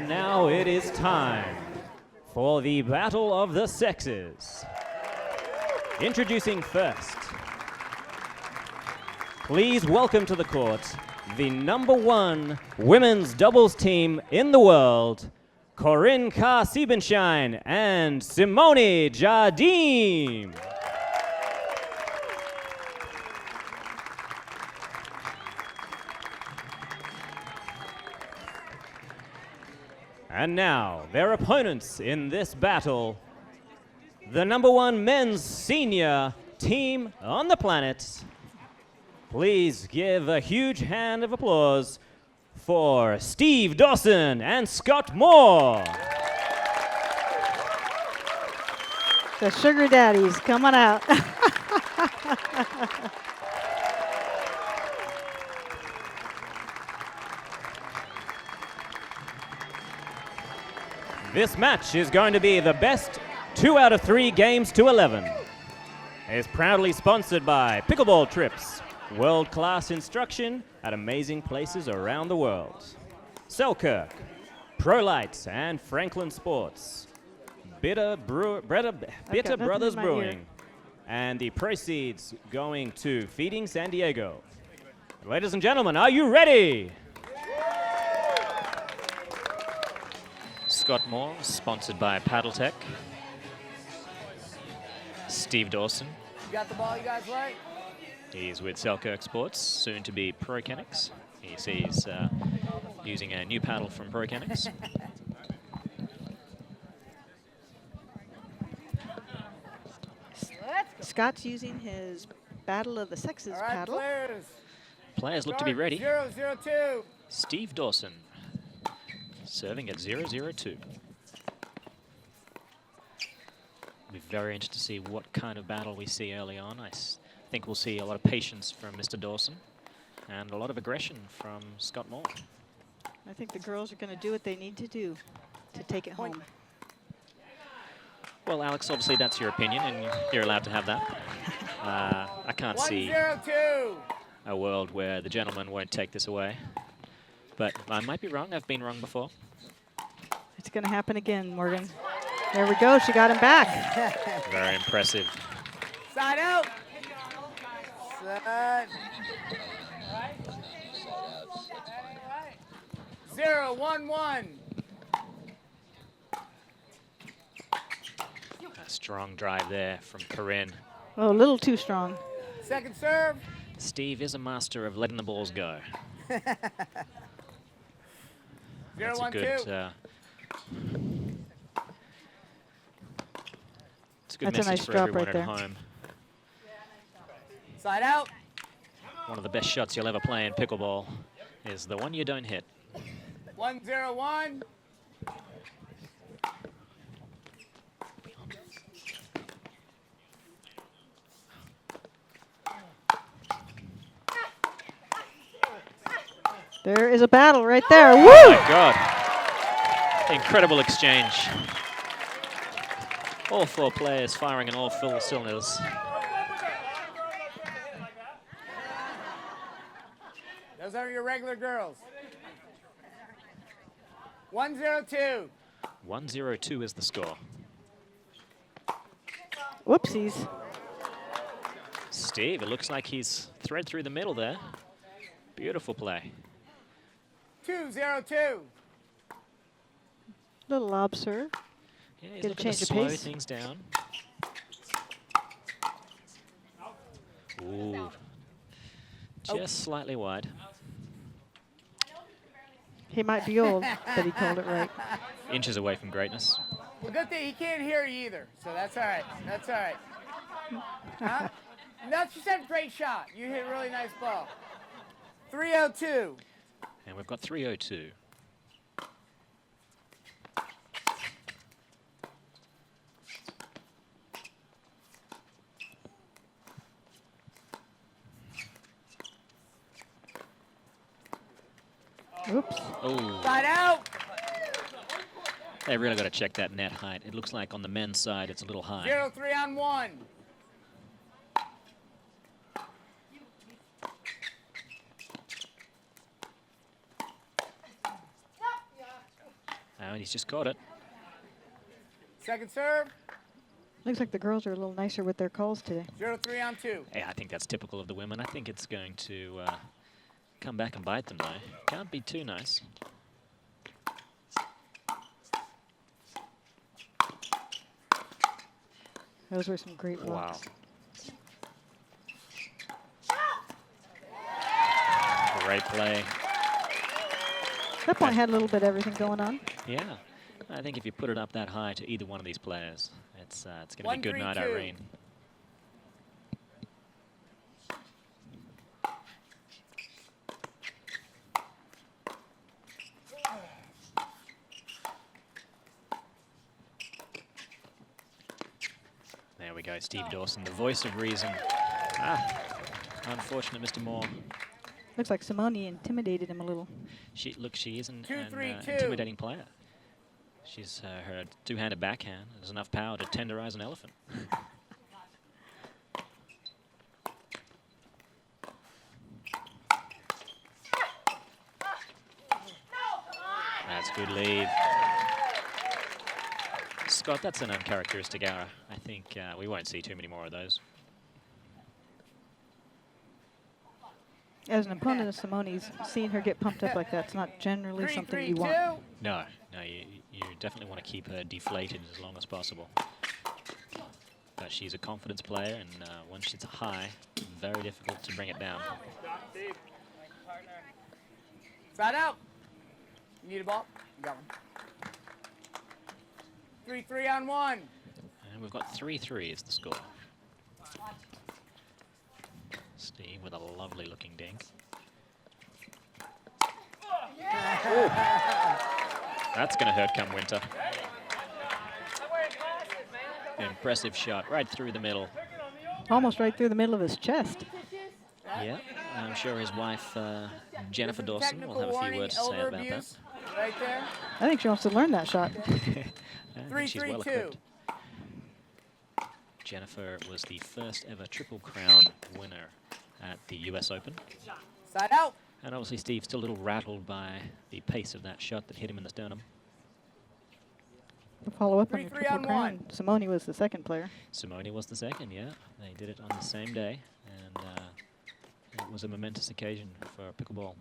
And now it is time for the Battle of the Sexes. Introducing first, please welcome to the court the #1 women's doubles team in the world, Corrine Carr and Simone Jardim. And now, their opponents in this battle, the #1 men's senior team on the planet. Please give a huge hand of applause for Steve Dawson and Scott Moore. The sugar daddies coming out. This match is going to be the best 2 out of 3 games to 11. It's proudly sponsored by Pickleball Trips, world-class instruction at amazing places around the world. Selkirk, ProLight, and Franklin Sports. Bitter Brothers Brewing. And the proceeds going to Feeding San Diego. Ladies and gentlemen, are you ready? Scott Moore, sponsored by Paddle Tech. Steve Dawson. You got the ball, you guys right? He's with Selkirk Sports, soon to be Procanics. He's using a new paddle from Procanics. Scott's using his Battle of the Sexes paddle. Players look to be ready. 0-0-2. Steve Dawson, serving at 0-0-2. Be very interested to see what kind of battle we see early on. I think we'll see a lot of patience from Mr. Dawson and a lot of aggression from Scott Moore. I think the girls are going to do what they need to do to take it home. Well, Alex, obviously that's your opinion, and you're allowed to have that. I can't see 1-0-2. a world where the gentleman won't take this away. But I might be wrong. I've been wrong before. It's going to happen again, Morgan. There we go. She got him back. Very impressive. Side out. Side. 0-1-1. A strong drive there from Corrine. Oh, a little too strong. Second serve. Steve is a master of letting the balls go. That's a good, it's a good That's a message nice for drop everyone right at there. home. Side out. One of the best shots you'll ever play in pickleball is the one you don't hit. 1-0-1. There is a battle right there. Woo! Oh my God. Incredible exchange. All 4 players firing in all full cylinders. Those are your regular girls. 1-0-2. 1-0-2 is the score. Whoopsies. Steve, it looks like he's thread through the middle there. Beautiful play. 2-0-2. Little lob serve. Yeah, he's Get a looking to change of slow pace. things down. Ooh. Just slightly wide. He might be old, but he called it right. Inches away from greatness. Well, good thing he can't hear you either, so that's all right. That's all right. Huh? No, she said great shot. You hit a really nice ball. 3-0-2. And we've got 3-0-2. Oops. Oh, Side out. they really got to check that net height. It looks like on the men's side it's a little high. 0-3-on-1. and he's just caught it. Second serve. Looks like the girls are a little nicer with their calls today. 0-3 on 2. Yeah, I think that's typical of the women. I think it's going to come back and bite them, though. Can't be too nice. Those were some great blocks. Great play. That point had a little bit of everything going on. Yeah. I think if you put it up that high to either one of these players, it's going to be a good night, 1-3-2. Irene. There we go, Steve Dawson, the voice of reason. Unfortunate, Mr. Moore. Looks like Simone intimidated him a little. She is an 2-3-2. intimidating player. She's her two-handed backhand has enough power to tenderize an elephant. That's good lead. Scott, that's an uncharacteristic error. I think we won't see too many more of those. As an opponent of Simone's, seeing her get pumped up like that's not generally something you want. No, you definitely want to keep her deflated as long as possible. But she's a confidence player, and once it's high, very difficult to bring it down. Side out. You need a ball? You got one. 3-3 on 1. And we've got 3-3 is the score. Steve with a lovely looking dink. That's going to hurt come winter. Impressive shot right through the middle. Almost right through the middle of his chest. Yeah, I'm sure his wife, Jennifer Dawson, will have a few words to say about that. Right there. I think she wants to learn that shot. I think she's well equipped. Jennifer was the first ever Triple Crown winner at the US Open. Side out. And obviously Steve's still a little rattled by the pace of that shot that hit him in the sternum. To follow up on your 3-3 Triple on Crown, 1. Simone was the second player. Simone was the second, yeah. They did it on the same day, and it was a momentous occasion for pickleball.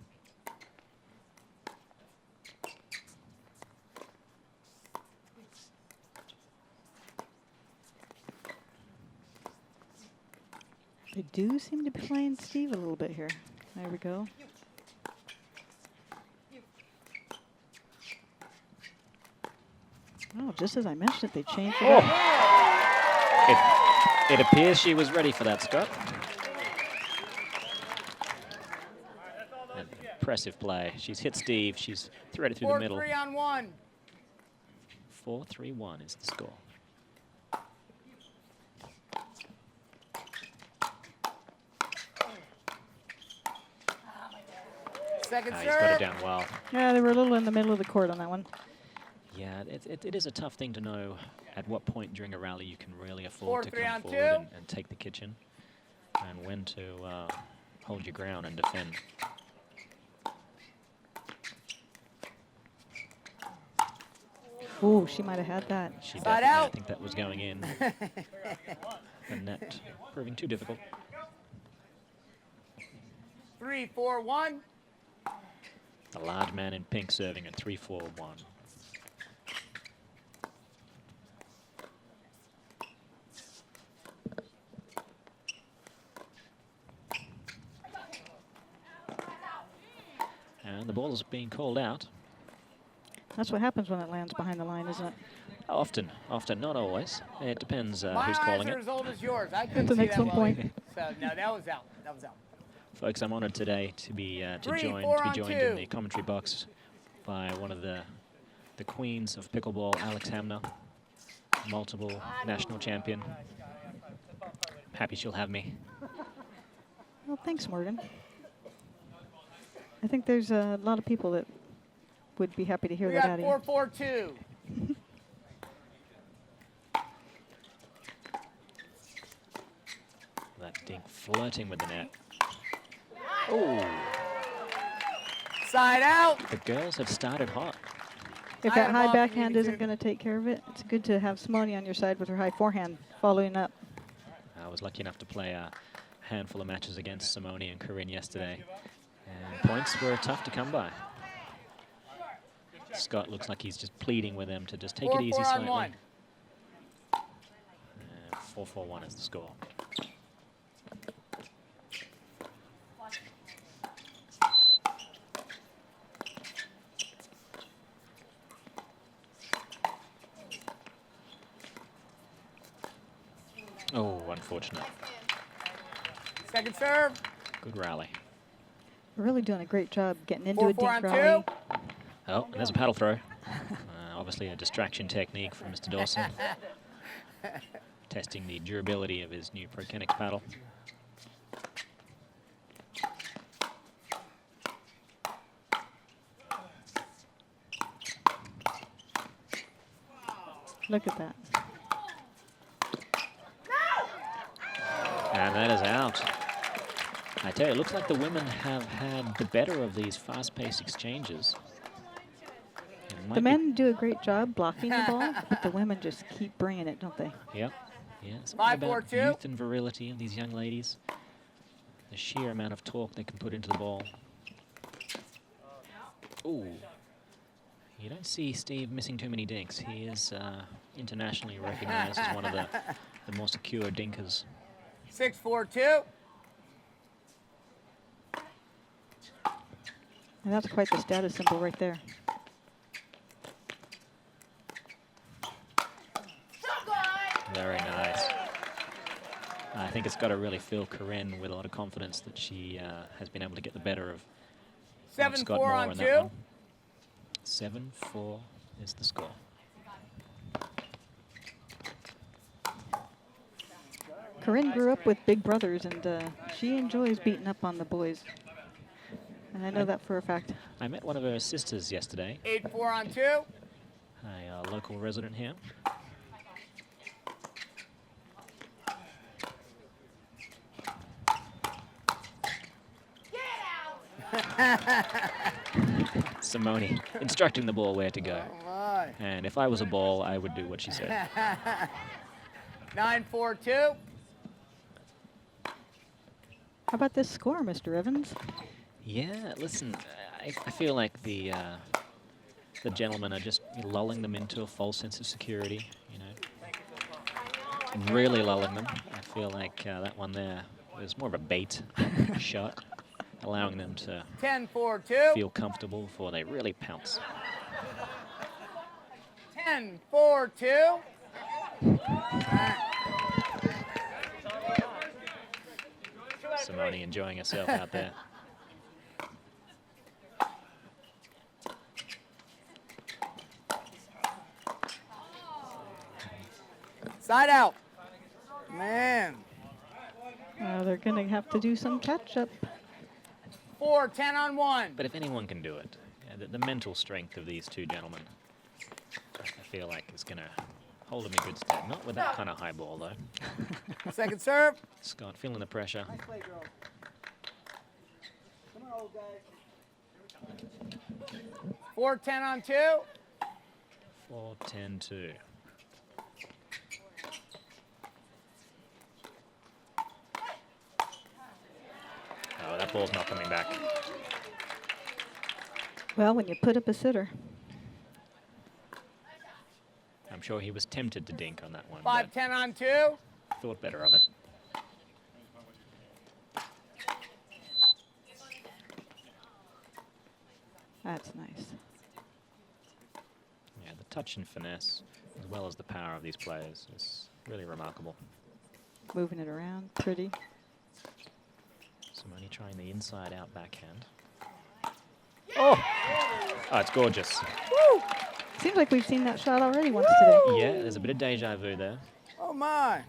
They do seem to be playing Steve a little bit here. There we go. Oh, just as I mentioned it, they changed it up. It appears she was ready for that, Scott. An impressive play. She's hit Steve. She's threaded through the middle. 4-3 on 1. 4-3-1 is the score. Second He's serve. got it down well. Yeah, they were a little in the middle of the court on that one. Yeah, it is a tough thing to know at what point during a rally you can really afford to 4-3 come on forward 2. and take the kitchen, and when to hold your ground and defend. Ooh, she might have had that. She Side definitely, I out. think that was going in. The net proving too difficult. 3-4-1. A large man in pink serving at 3-4-1. And the ball is being called out. That's what happens when it lands behind the line, isn't it? Often, not always. It depends My who's eyes calling are it. as old as yours. I couldn't That's an see that excellent well point. either. So no, that was out. That was out. Folks, I'm honored today to be 3-4 on joined 2. in the commentary box by one of the queens of pickleball, Alex Hamner, multiple national champion. Happy she'll have me. Well, thanks, Morgan. I think there's a lot of people that would be happy to hear We that got out of you. 4-4-2. That dink flirting with the net. Oh, Side out. the girls have started hot. If I that had a high ball if you backhand needed isn't to. going to take care of it, it's good to have Simone on your side with her high forehand following up. I was lucky enough to play a handful of matches against Simone and Corrine yesterday, and points were tough to come by. Scott looks like he's just pleading with them to just take it easy 4-4 on slightly. 1. 4-4-1 is the score. Oh, unfortunate. Second serve. Good rally. We're really doing a great job getting into a 4-4 dink on rally. 2. Oh, and there's a paddle throw. Obviously a distraction technique from Mr. Dawson. Testing the durability of his new Prokenix paddle. Look at that. And that is out. I tell you, it looks like the women have had the better of these fast-paced exchanges. It might The be- men do a great job blocking the ball, but the women just keep bringing it, don't they? Yep. Yeah, something about 5-4-2. youth and virility of these young ladies. The sheer amount of torque they can put into the ball. Ooh. You don't see Steve missing too many dinks. He is internationally recognized as one of the more secure dinkers. 6-4-2. And that's quite the status symbol right there. Very nice. I think it's got to really fill Corrine with a lot of confidence that she has been able to get the better of Scott 7-4 Moore on in 2. that one. 7-4 is the score. Corrine grew up with big brothers, and she enjoys beating up on the boys. And I know that for a fact. I met one of her sisters yesterday, 8-4 on 2. a local resident here. Simone instructing the ball where to go. Oh my. And if I was a ball, I would do what she said. 9-4-2. How about this score, Mr. Evans? Yeah, listen, I feel like the gentlemen are just lulling them into a false sense of security, you know. Really lulling them. I feel like that one there was more of a bait shot, allowing them to 10-4-2. feel comfortable before they really pounce. 10-4-2. Simone enjoying herself out there. Side out. Man. They're going to have to do some catch-up. 4-10 on 1. But if anyone can do it, the mental strength of these two gentlemen, I feel like is going to hold them in good stead. Not with that kind of high ball, though. Second serve. Scott feeling the pressure. 4-10 on 2. 4-10-2. Oh, that ball's not coming back. Well, when you put up a sitter. I'm sure he was tempted to dink on that one, but 5-10 on 2. thought better of it. That's nice. Yeah, the touch and finesse, as well as the power of these players, is really remarkable. Moving it around, pretty. Simone trying the inside-out backhand. Oh! Oh, it's gorgeous. Woo! Seems like we've seen that shot already once today. Yeah, there's a bit of deja vu there. Oh my.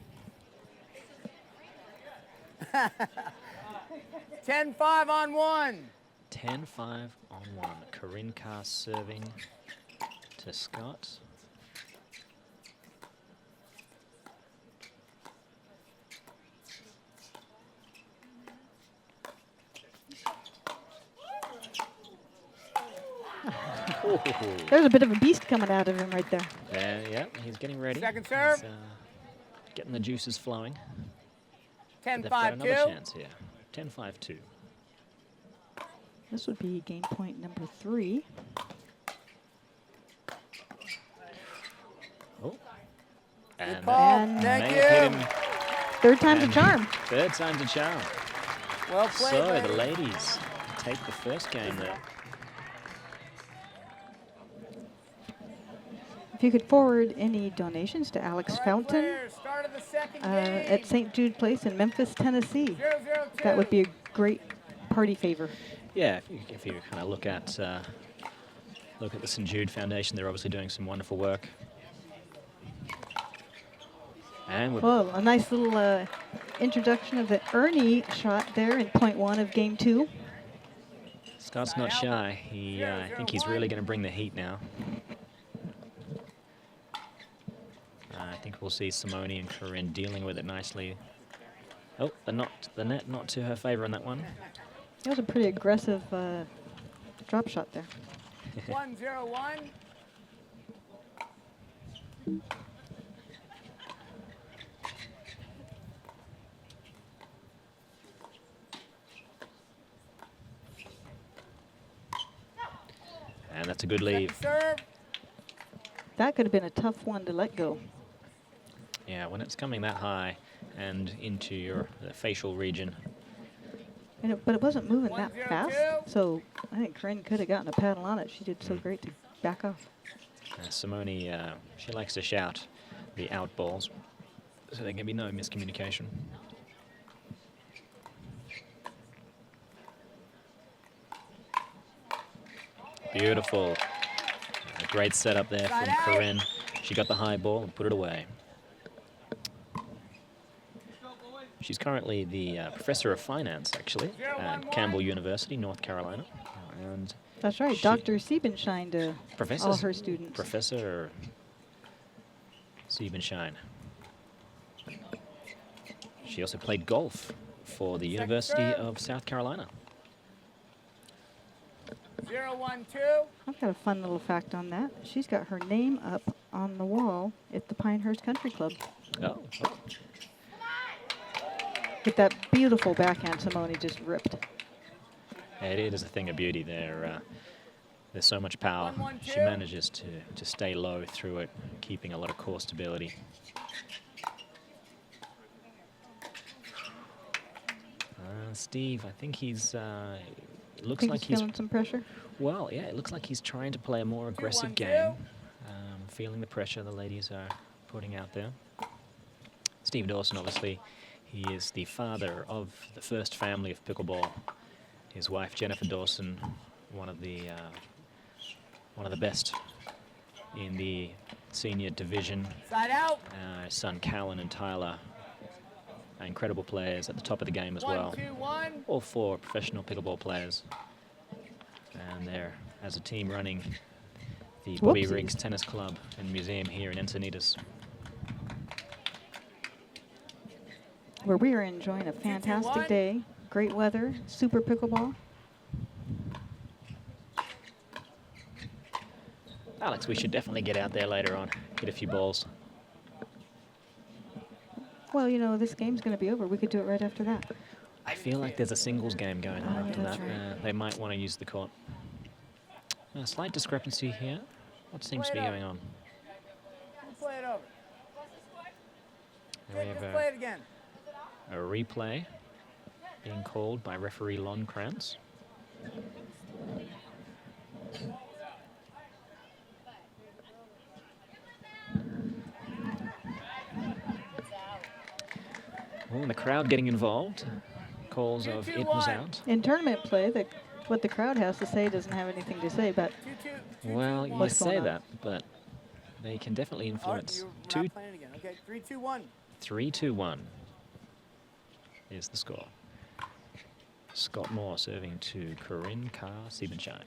10-5 on 1. 10-5 on 1. Corrine Carr serving to Scott. There's a bit of a beast coming out of him right there. Yeah, he's getting ready. Second serve. He's, getting the juices flowing. 10-5-2. They've got another chance here. 10-5-2. This would be game point number 3. Oh. And call. And Thank may have hit you. him. Third time's a And charm. Third time's a charm. Well played, So ladies. the ladies take the first game there. If you could forward any donations to Alex All right, Fountain players, start of the second at game. St. Jude Place in Memphis, Tennessee, 0-0-2. that would be a great party favor. Yeah, if you kind of look at the St. Jude Foundation, they're obviously doing some wonderful work. And we're Well, a nice little introduction of the Ernie shot there in point 1 of game 2. Scott's not shy. I think he's really going to bring the heat now. I think we'll see Simone and Corrine dealing with it nicely. Oh, the net not to her favor on that one. That was a pretty aggressive drop shot there. 1-0-1. And that's a good leave. Second serve. That could have been a tough one to let go. Yeah, when it's coming that high and into your facial region. But it wasn't moving that 1-0-2. fast, so I think Corrine could have gotten a paddle on it. She did so great to back off. Simone, she likes to shout the out balls, so there can be no miscommunication. Beautiful. A great setup there from Corrine. She got the high ball and put it away. She's currently the professor of finance, actually, at Campbell University, North Carolina. And That's right, she- Dr. Siebenschein to Professor all her students. Professor Siebenschein. She also played golf for the University of South Carolina. 0-1-2. I've got a fun little fact on that. She's got her name up on the wall at the Pinehurst Country Club. Oh, With that beautiful backhand Simone just ripped. it is a thing of beauty there. There's so much power. 1-1-2. She manages to stay low through it, keeping a lot of core stability. Steve, I think he's. It looks Think like he's he's. feeling some pressure. Well, yeah, it looks like he's trying to play a more aggressive 2-1-2. game, feeling the pressure the ladies are putting out there. Steve Dawson, obviously, he is the father of the first family of pickleball. His wife Jennifer Dawson, one of the best in the senior division. Side out. His son Callan and Tyler, incredible players at the top of the game as well. 1-2-1. All 4 professional pickleball players. And they're, as a team, running the Bobby Whoopsies. Riggs Tennis Club and Museum here in Encinitas. Where we are enjoying a fantastic 2-2-1. day. Great weather, super pickleball. Alex, we should definitely get out there later on, hit a few balls. Well, you know, this game's going to be over. We could do it right after that. I feel like there's a singles game going on Oh, after that's that. right. They might want to use the court. A slight discrepancy here. What seems to be going on? We'll play it over. Here we have Let's play it again. a replay being called by referee Lon Krantz. Well, and the crowd getting involved. Calls of it was out. In tournament play, what the crowd has to say doesn't have anything to say, but 2-2. Well, you What's going say on? that, but they can definitely Oh, influence. you're not playing again. Okay, 3-2-1. 3-2-1 is the score. Scott Moore serving to Corrine, Carr, Siebenschein.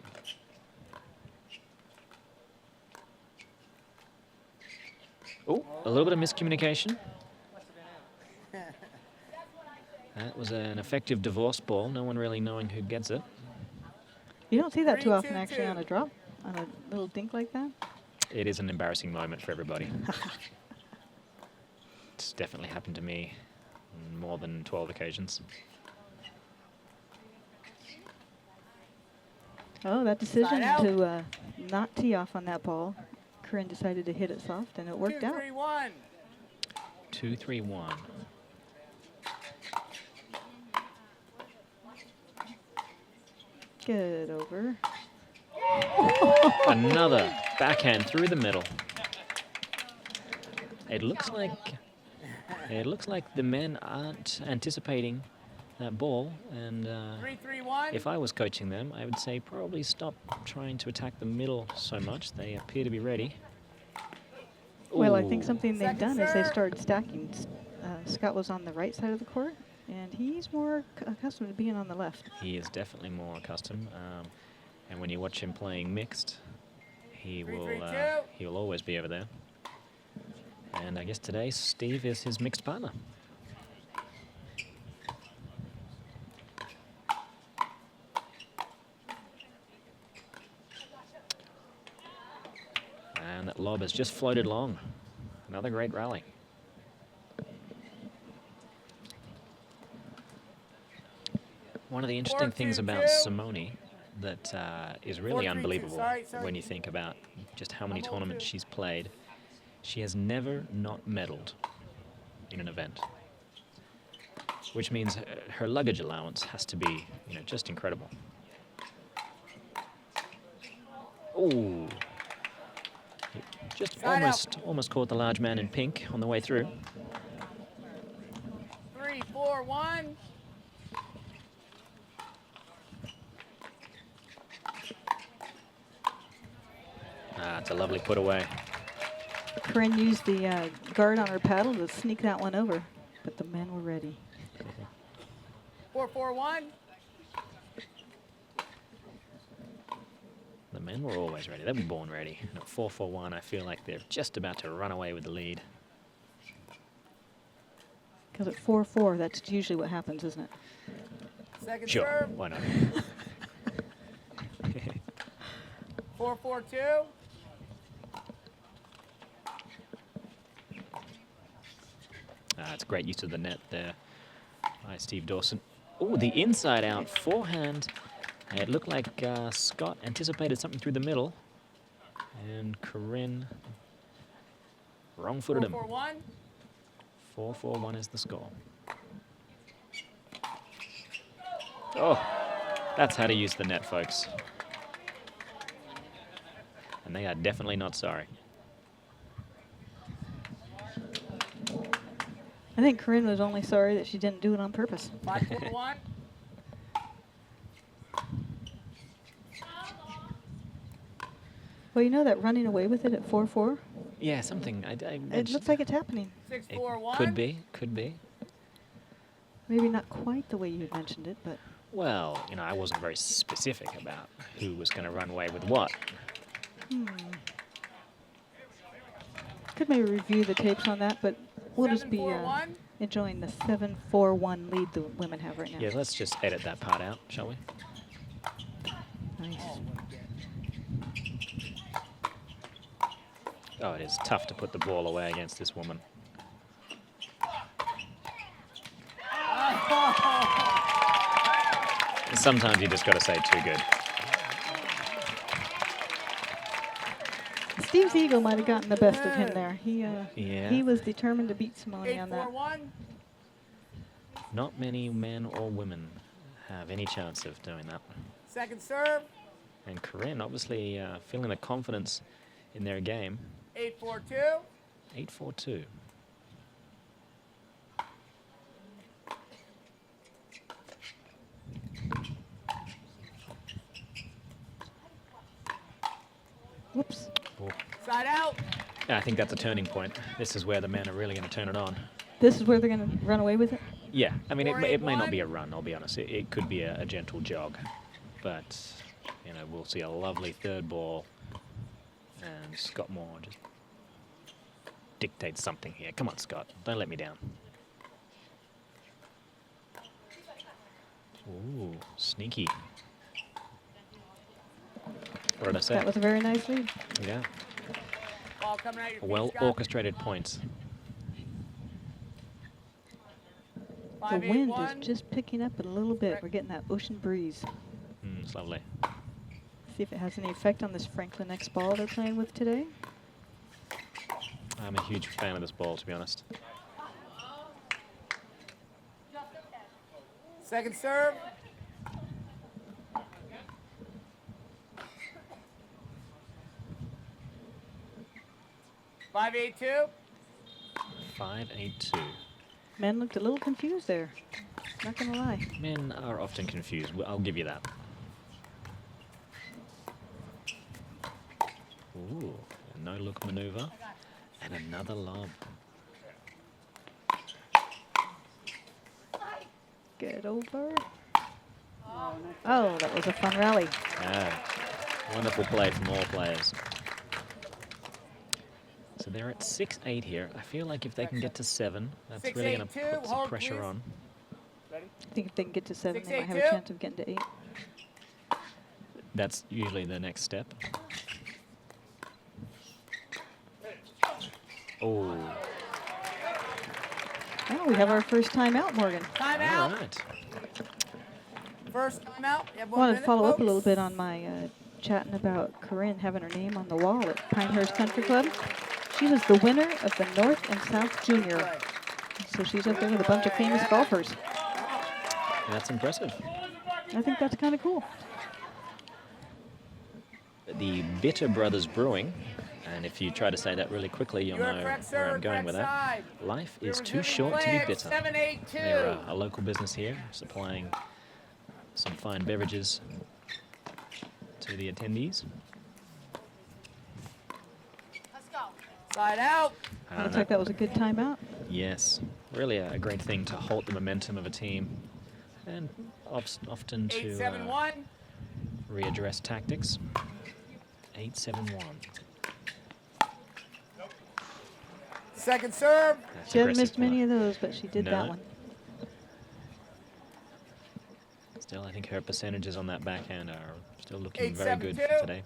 Oh, a little bit of miscommunication. That was an effective divorce ball. No one really knowing who gets it. you don't see that too 3-2-2. often actually on a drop on a little dink like that? It is an embarrassing moment for everybody. It's definitely happened to me on more than 12 occasions. Oh, that decision Side out. to not tee off on that ball. Corrine decided to hit it soft, and it worked 2, out. 3, 1. 2-3-1. Good over. Another backhand through the middle. It looks like the men aren't anticipating that ball, and 3, 3, 1. if I was coaching them, I would say probably stop trying to attack the middle so much. They appear to be ready. Well, I think Ooh. something they've Second done is they serve. started stacking. Scott was on the right side of the court, and he's more accustomed to being on the left. He is definitely more accustomed, and when you watch him playing mixed, he 3, will 3, 2. he will always be over there. And I guess today Steve is his mixed partner. And that lob has just floated long. Another great rally. One of the interesting things about 4-2-2. Simone that is really 4-3-2. unbelievable Sorry. when you think about just how many I'm tournaments old, too. she's played. She has never not medaled in an event, which means her luggage allowance has to be, you know, just incredible. Ooh. Just Side out. almost caught the large man in pink on the way through. 3, 4, 1. Ah, it's a lovely put away. Corrine used the guard on her paddle to sneak that one over, but the men were ready. 4, 4, 1. The men were always ready. They were born ready. And at 4-4-1, I feel like they're just about to run away with the lead. Because at 4-4, that's usually what happens, isn't it? Second Sure, serve. why not? 4, 4, 2. It's great use of the net there by Steve Dawson. Oh, the inside out forehand. It looked like Scott anticipated something through the middle. And Corrine wrong-footed 4, him. 4, 1. 4-4-1 is the score. Oh, that's how to use the net, folks. And they are definitely not sorry. I think Corrine was only sorry that she didn't do it on purpose. 5, 4, 1. Well, you know that running away with it at 4-4? Yeah, something I It mentioned. looks like it's happening. 6, It 4, 1. could be, could be. Maybe not quite the way you mentioned it, but Well, you know, I wasn't very specific about who was going to run away with what. could maybe review the tapes on that, but we'll just 7, be 4, 1. enjoying the 7-4-1 lead the women have right now. Yeah, let's just edit that part out, shall we? Nice. Oh, it is tough to put the ball away against this woman. Sometimes you just got to say too good. Steve's ego might have gotten the best of him there. Yeah. He was determined to beat Simone 8, on 4, that. 1. Not many men or women have any chance of doing that. Second serve. And Corrine obviously feeling the confidence in their game. 8, 4, 2. 8-4-2. Whoops. Oh. Side out. I think that's a turning point. This is where the men are really going to turn it on. This is where they're going to run away with it? Yeah, I mean, it may not be a 4-8-1. run, I'll be honest. It could be a gentle jog. But, you know, we'll see a lovely third ball. And Scott Moore just dictates something here. Come on, Scott. Don't let me down. Ooh, sneaky. What did I say? That was a very nice lead. Yeah. Ball coming out your feet, Well Scott. orchestrated points. The wind 5-8-1. is just picking up a little bit. We're getting that ocean breeze. It's lovely. See if it has any effect on this Franklin X ball they're playing with today. I'm a huge fan of this ball, to be honest. Second serve. Five, 8-2. 5-8-2. Men looked a little confused there. Not gonna lie. Men are often confused. I'll give you that. Ooh, a no-look maneuver. And another lob. Get over. Oh, that was a fun rally. Wonderful play from all players. So they're at 6-8 here. I feel like if they can get to 7, that's really going to 6-8-2, put some hold, pressure please. on. Ready? I think if they can get to 7, they might have 6-8-2. a chance of getting to 8. That's usually the next step. Oh, Oh, we have our first timeout, Morgan. Time all out. right. First time out. You have I 1 wanted minute, to follow up a folks. little bit on my chatting about Corrine having her name on the wall at Pinehurst Country Club. She was the winner of the North and South Junior. Right. So she's up there with a bunch of famous golfers. That's impressive. I think that's kind of cool. The Bitter Brothers Brewing, and if you try to say that really quickly, you'll You're know correct, where sir. I'm going Correct with that. side. Life You're is too resuming short to play be at bitter. 7-8-2. They're a local business here, supplying some fine beverages to the attendees. Side out. Looks like that was a good timeout. Yes, really a great thing to halt the momentum of a team, and often to 8-7-1. readdress tactics. 8-7-1. Second serve. That's She hasn't aggressive missed many play. of those, but she did No. that one. Still, I think her percentages on that backhand are still looking very good 8-7-2. for today.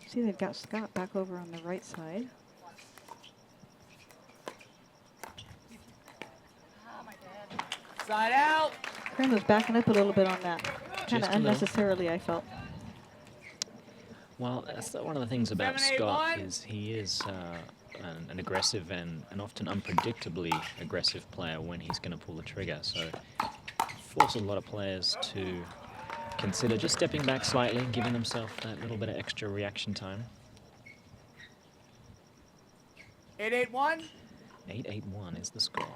See, they've got Scott back over on the right side. Side out. Corrine was backing up a little bit on that. Kind Just of a little. unnecessarily, I felt. Well, that's one of the things about 7-8-1. Scott is he is an aggressive and often unpredictably aggressive player when he's going to pull the trigger. So forces a lot of players to consider just stepping back slightly, giving themselves that little bit of extra reaction time. 8-8-1. 8-8-1 is the score.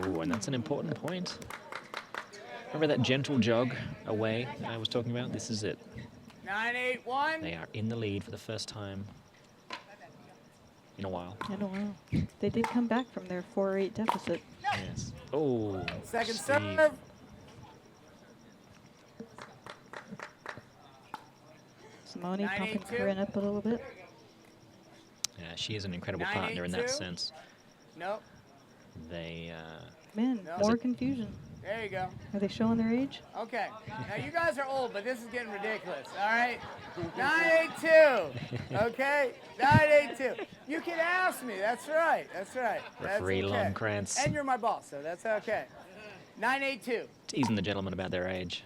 Ooh, and that's an important point. Remember that gentle jog away I was talking about? This is it. 9-8-1. They are in the lead for the first time in a while. I don't know. They did come back from their 4-8 deficit. Yes. Oh, Second Steve. serve. Simone 9-8-2. pumping Corrine up a little bit. Yeah, she is an incredible partner in that 9-8-2. sense. Nope. They, Man, No. more confusion. There you go. Are they showing their age? Okay. Now you guys are old, but this is getting ridiculous. All right. 9-8-2. Okay. 9-8-2. You can ask me. That's right. That's right. Referee That's okay. Longkrantz. And you're my boss, so that's okay. 9-8-2. teasing the gentlemen about their age.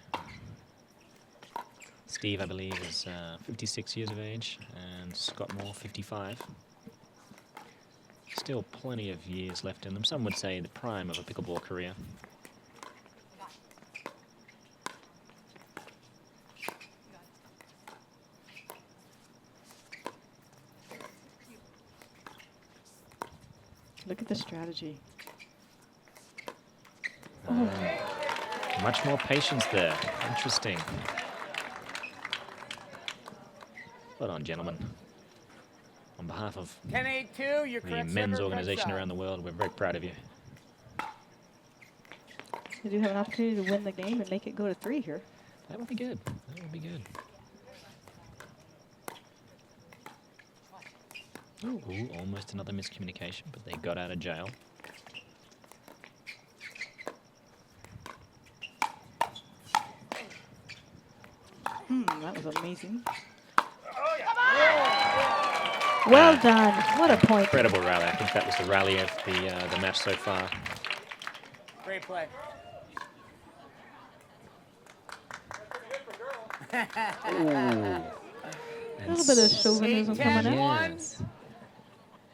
Steve, I believe, is 56 years of age, and Scott Moore, 55. Still plenty of years left in them. Some would say the prime of a pickleball career. Look at the strategy. Much more patience there. Interesting. Well done, gentlemen. On behalf of 10-8-2. You're the correct. men's server, organization correct around the world, we're very proud of you. They do have an opportunity to win the game and make it go to 3 here. That would be good. That would be good. Ooh, almost another miscommunication, but they got out of jail. That was amazing. Well done. What a point. Incredible rally. I think that was the rally of the match so far. Great play. A little bit of chauvinism coming out. Yes.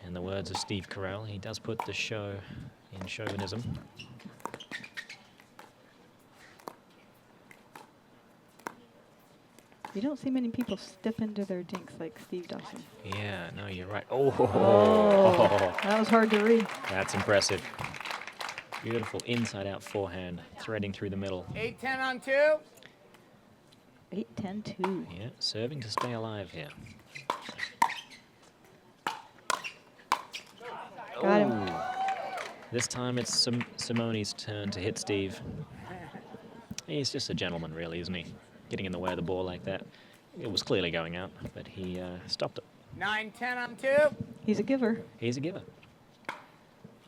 In the words of Steve Carell, he does put the show in chauvinism. You don't see many people step into their dinks like Steve Dawson. Yeah, no, you're right. Oh, That was hard to read. that's impressive. Beautiful inside-out forehand, threading through the middle. 8-10 on 2. 8-10-2. Yeah, serving to stay alive here. Got him. This time it's Simone's turn to hit Steve. He's just a gentleman, really, isn't he? Getting in the way of the ball like that. It was clearly going out, but he stopped it. 9-10 on 2. He's a giver. He's a giver.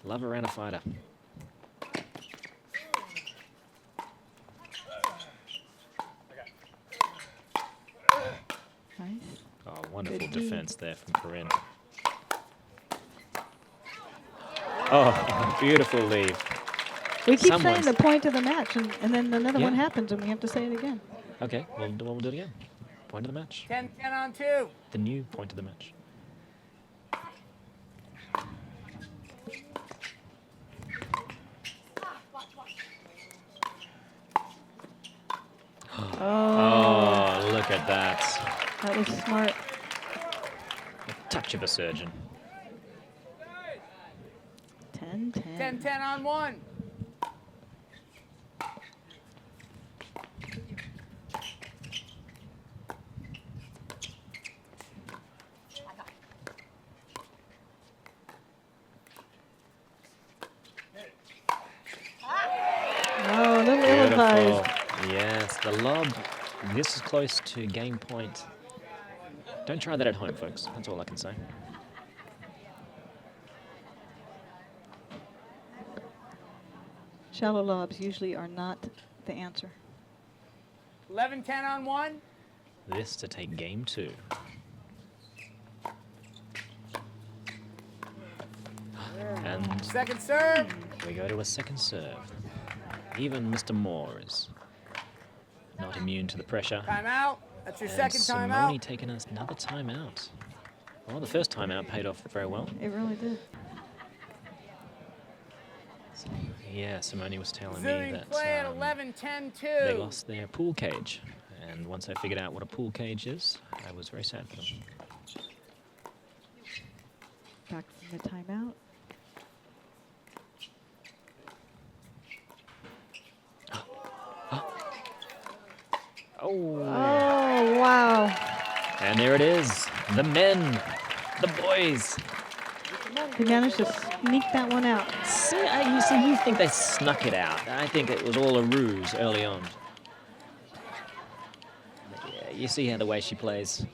Lover and a fighter. Nice. Oh, wonderful Good D. defense there from Corrine. Oh, beautiful leave. We keep Someone's- saying the point of the match, and then another one Yeah. happens, and we have to say it again. Okay, we'll do it again. Point of the match. 10-10 on 2. The new point of the match. Oh, look at that. That was smart. A touch of a surgeon. 10-10. 10-10 on 1. Oh, a little ill-advised. Yes, the lob this close to game point. Don't try that at home, folks. That's all I can say. Shallow lobs usually are not the answer. 11-10 on 1. This to take game 2. And Second serve. we go to a second serve. Even Mr. Moore is not immune to the pressure. Timeout. That's your And second Simone timeout. taking us another timeout. Well, the first timeout paid off very well. It really did. Yeah, Simone was telling me Resuming that play at they 11-10-2. lost their pool cage. And once I figured out what a pool cage is, I was very sad for them. Back from the timeout. Oh, Oh, wow. and there it is. The men, the boys. He managed to sneak that one out. See, you think they snuck it out. I think it was all a ruse early on. Yeah, you see how the way she plays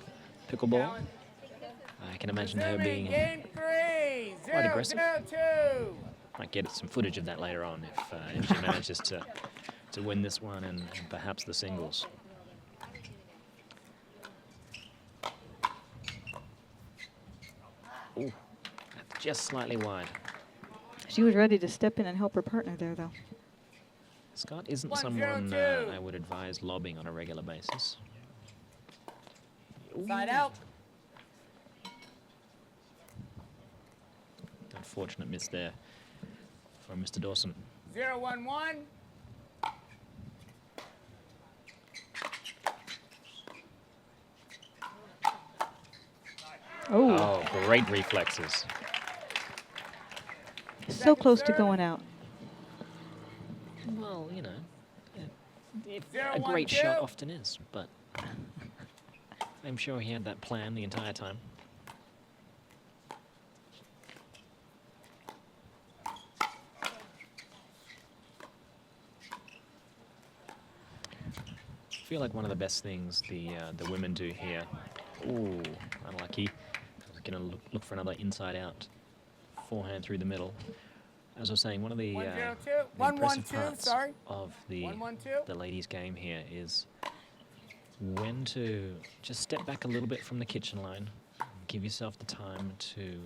pickleball. I can imagine her Resuming being. game 3. quite aggressive. 0-0-2. Might get some footage of that later on if she manages to win this one and perhaps the singles. Ooh, just slightly wide. She was ready to step in and help her partner there, though. Scott isn't 1-0-2. someone I would advise lobbing on a regular basis. Side out. Unfortunate miss there for Mr. Dawson. 0-1-1. Oh, great reflexes. So close to going out. Well, you know, a 0-1-2. great shot often is, but I'm sure he had that plan the entire time. feel like one of the best things the women do here. Ooh, unlucky. I was going to look for another inside-out forehand through the middle. As I was saying, one of the impressive parts of the ladies' game here is when to just step back a little bit from the kitchen line, give yourself the time to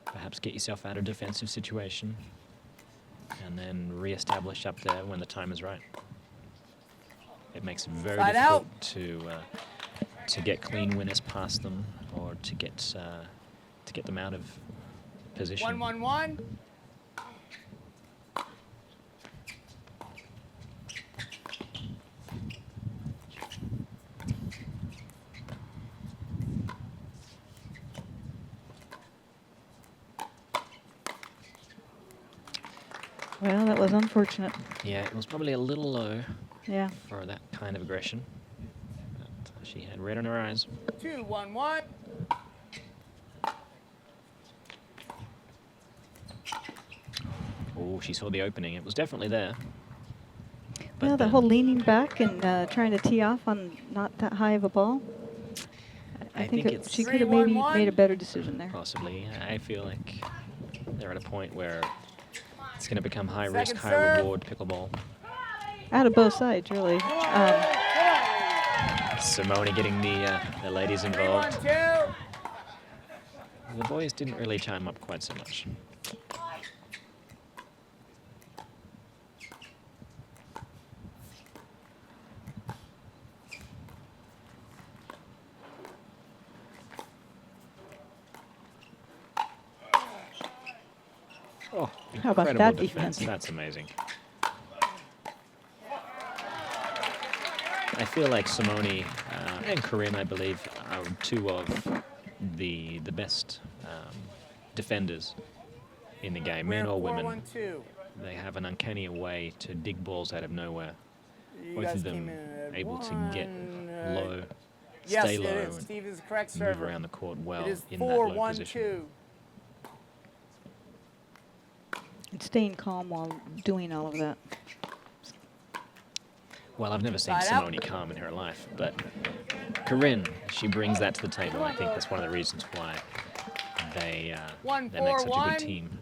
perhaps get yourself out of a defensive situation, and then re-establish up there when the time is right. It makes it very difficult to get clean winners past them, or to get them out of position. 1-1-1. Well, that was unfortunate. Yeah, it was probably a little low. Yeah. For that kind of aggression. But she had red in her eyes. 2-1-1. Oh, she saw the opening. It was definitely there. Well, the whole leaning back and trying to tee off on not that high of a ball. I think she could have maybe made a better decision there. Possibly. I feel like they're at a point where it's going to become high risk, high reward pickleball. Out of both sides, really. Simone getting the ladies involved. The boys didn't really chime up quite so much. Oh, how about that defense? That's amazing. I feel like Simone and Corrine, I believe, are two of the best defenders in the game, men or women. They have an uncanny way to dig balls out of nowhere. Both of them able to get low, stay low, and move around the court well in that low position. And staying calm while doing all of that. Well, I've never seen Simone calm in her life, but Corrine, she brings that to the table. I think that's one of the reasons why they make such a good team.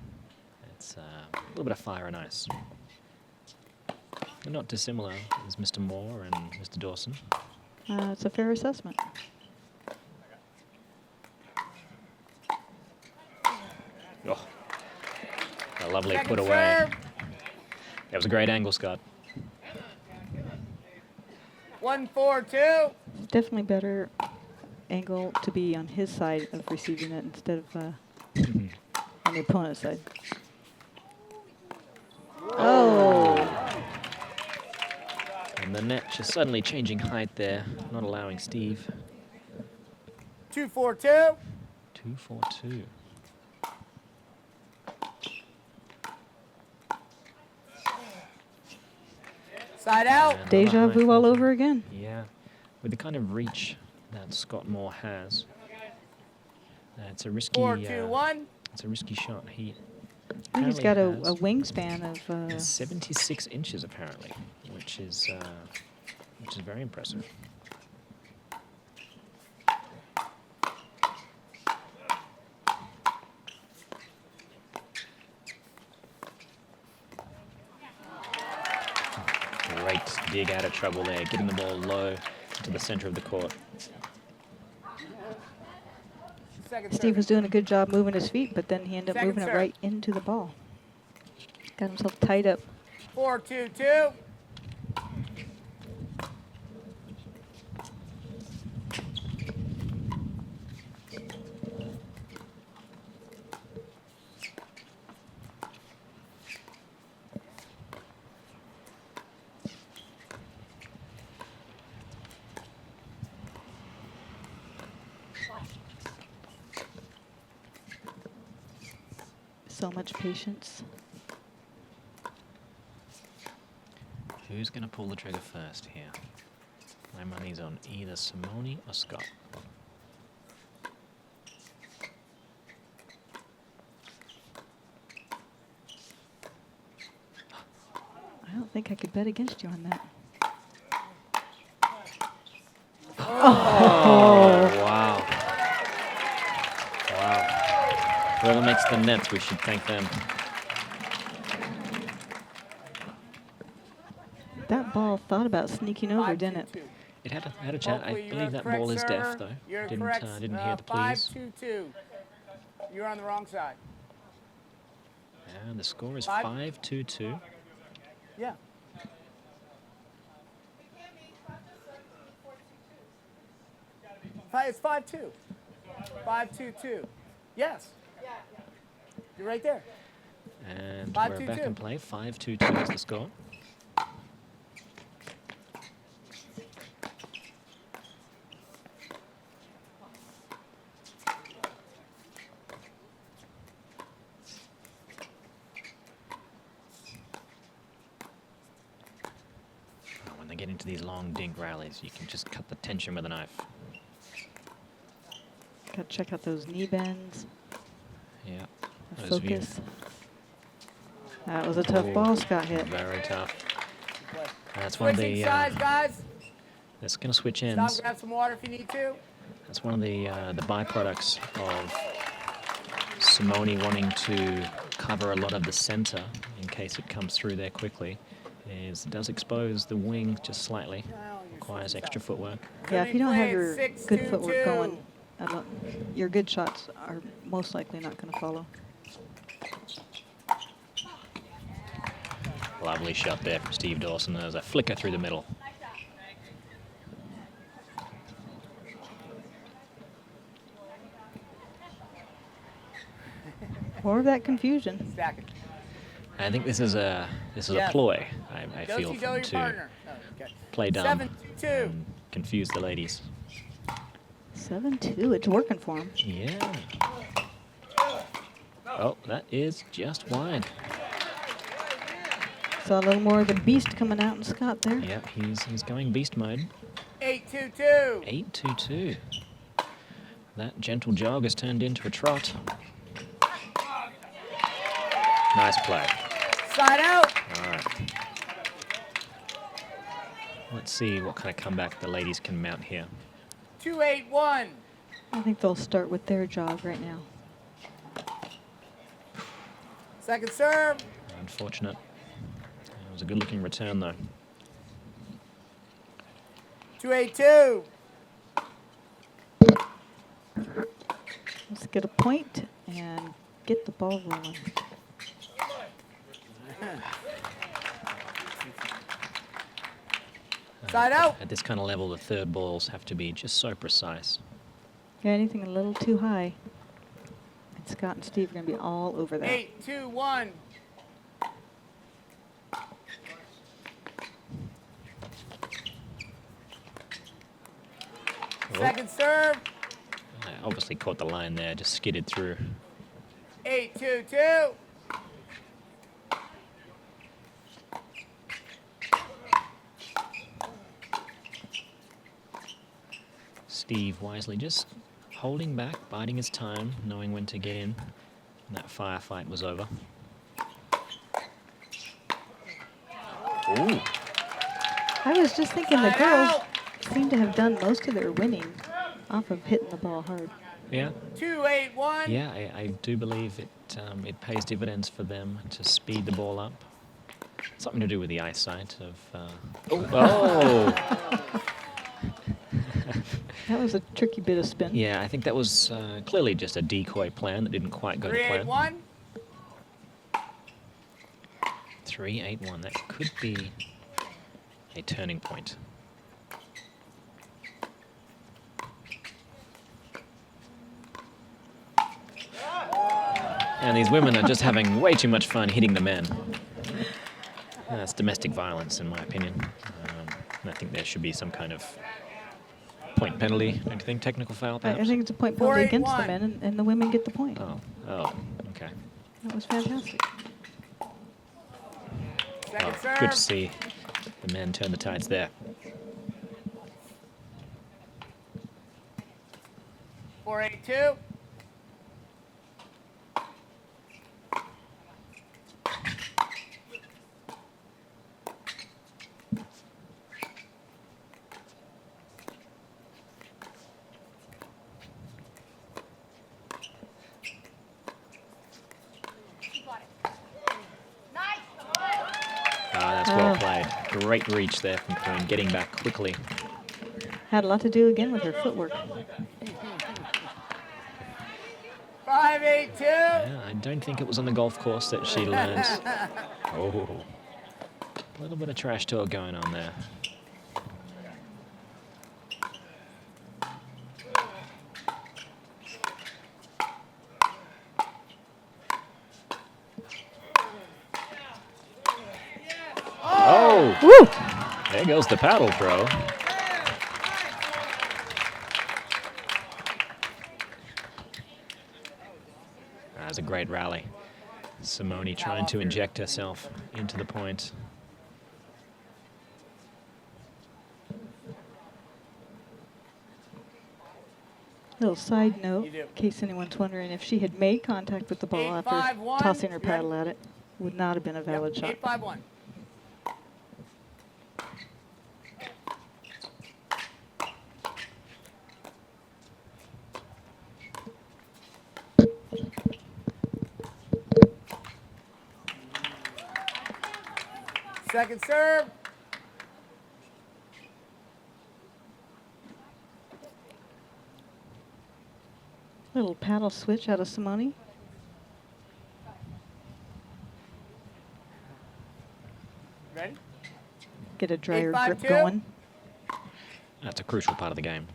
It's a little bit of fire and ice. They're not dissimilar as Mr. Moore and Mr. Dawson. It's a fair assessment. Oh, a lovely put away. That was a great angle, Scott. 1-4-2. Definitely better angle to be on his side of receiving it instead of on the opponent's side. Oh. And the net just suddenly changing height there, not allowing Steve. 2-4-2. 2-4-2. Side out. And Deja vu all over again. Yeah, with the kind of reach that Scott Moore has, it's a risky. 4-2-1. It's a risky shot. He's got a wingspan of 76 inches apparently, which is very impressive. Great dig out of trouble there, getting the ball low to the center of the court. Steve was doing a good job moving his feet, but then he ended up moving it right into the ball. Got himself tied up. 4-2-2. So much patience. Who's going to pull the trigger first here? My money's on either Simone or Scott. I don't think I could bet against you on that. Oh, wow. Wow. Whoever makes the nets, we should thank them. That ball thought about sneaking over, didn't it? It had a chat. I believe that ball is deaf, though. Didn't hear the please. 5-2-2. You're on the wrong side. And the score is 5-2-2. Yeah. It's 5-2. 5-2-2. Yes. You're right there. And 5-2-2. we're back in play. 5-2-2 is the score. When they get into these long dink rallies, you can just cut the tension with a knife. Got to check out those knee bends. Yeah. Focus. That was a tough ball Scott hit. Very tough. That's one of the. Sides, guys. That's going to switch ends. Stop, grab some water if you need to. That's one of the byproducts of Simone wanting to cover a lot of the center in case it comes through there quickly. Is it does expose the wing just slightly. Requires extra footwork. Yeah, if you don't have your good footwork going, your good shots are most likely not going to follow. Lovely shot there from Steve Dawson. There's a flicker through the middle. More of that confusion. I think this is a ploy. I feel to play dumb and confuse the ladies. 7-2. It's working for him. Yeah. Oh, that is just wide. Saw a little more of the beast coming out in Scott there. Yep, he's going beast mode. 8-2-2. 8-2-2. That gentle jog has turned into a trot. Nice play. Side out. All right. Let's see what kind of comeback the ladies can mount here. 2-8-1. I think they'll start with their jog right now. Second serve. Unfortunate. It was a good-looking return, though. 2-8-2. Let's get a point and get the ball rolling. Side out. At this kind of level, the third balls have to be just so precise. Yeah, anything a little too high, and Scott and Steve are going to be all over that. 8-2-1. Second serve. I obviously caught the line there, just skidded through. 8-2-2. Steve wisely just holding back, biding his time, knowing when to get in. And that firefight was over. Ooh. I was just thinking the girls seem to have done most of their winning off of hitting the ball hard. Yeah. 2-8-1. Yeah, I do believe it pays dividends for them to speed the ball up. Something to do with the eyesight of... Oh! That was a tricky bit of spin. Yeah, I think that was clearly just a decoy plan that didn't quite go to plan. 3-8-1. 3-8-1. That could be a turning point. And these women are just having way too much fun hitting the men. That's domestic violence, in my opinion. And I think there should be some kind of point penalty. Don't you think? Technical foul, perhaps? I think it's a point penalty against the men, and the women get the point. Oh, okay. That was fantastic. Second serve. Good to see the men turn the tides there. 4-8-2. Great reach there from Corrine, getting back quickly. Had a lot to do again with her footwork. 5-8-2. Yeah, I don't think it was on the golf course that she learned. Oh, a little bit of trash talk going on there. Oh! Woo! There goes the paddle throw. That was a great rally. Simone trying to inject herself into the point. Little side note, in case anyone's wondering, if she had made contact with the ball after 8-5-1. tossing her paddle at it, would not have been a valid shot. 8-5-1. Second serve. Little paddle switch out of Simone. Ready? Get a drier 8-5-2. grip going. That's a crucial part of the game.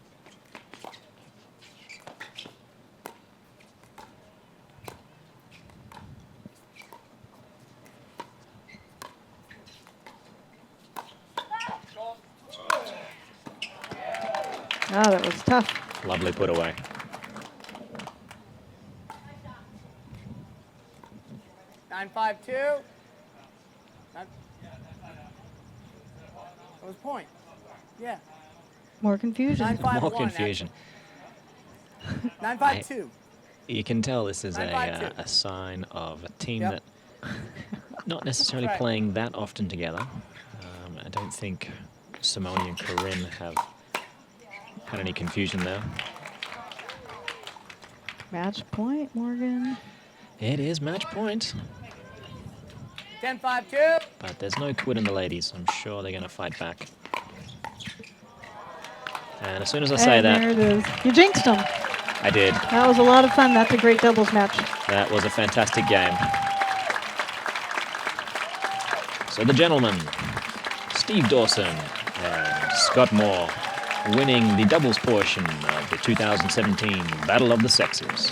Ah, that was tough. Lovely put away. Nine, 5-2. That was point. Yeah. More confusion. 9-5-1. More confusion. 9-5-2. You can tell this is 9-5-2. a sign of a team Yep. that not necessarily That's right. playing that often together. I don't think Simone and Corrine have had any confusion there. Match point, Morgan. It is match point, 10-5-2. but there's no quit in the ladies. I'm sure they're going to fight back. And as soon as I say And that, there it is. You jinxed them. I did. That was a lot of fun. That's a great doubles match. That was a fantastic game. So the gentlemen, Steve Dawson and Scott Moore, winning the doubles portion of the 2017 Battle of the Sexes.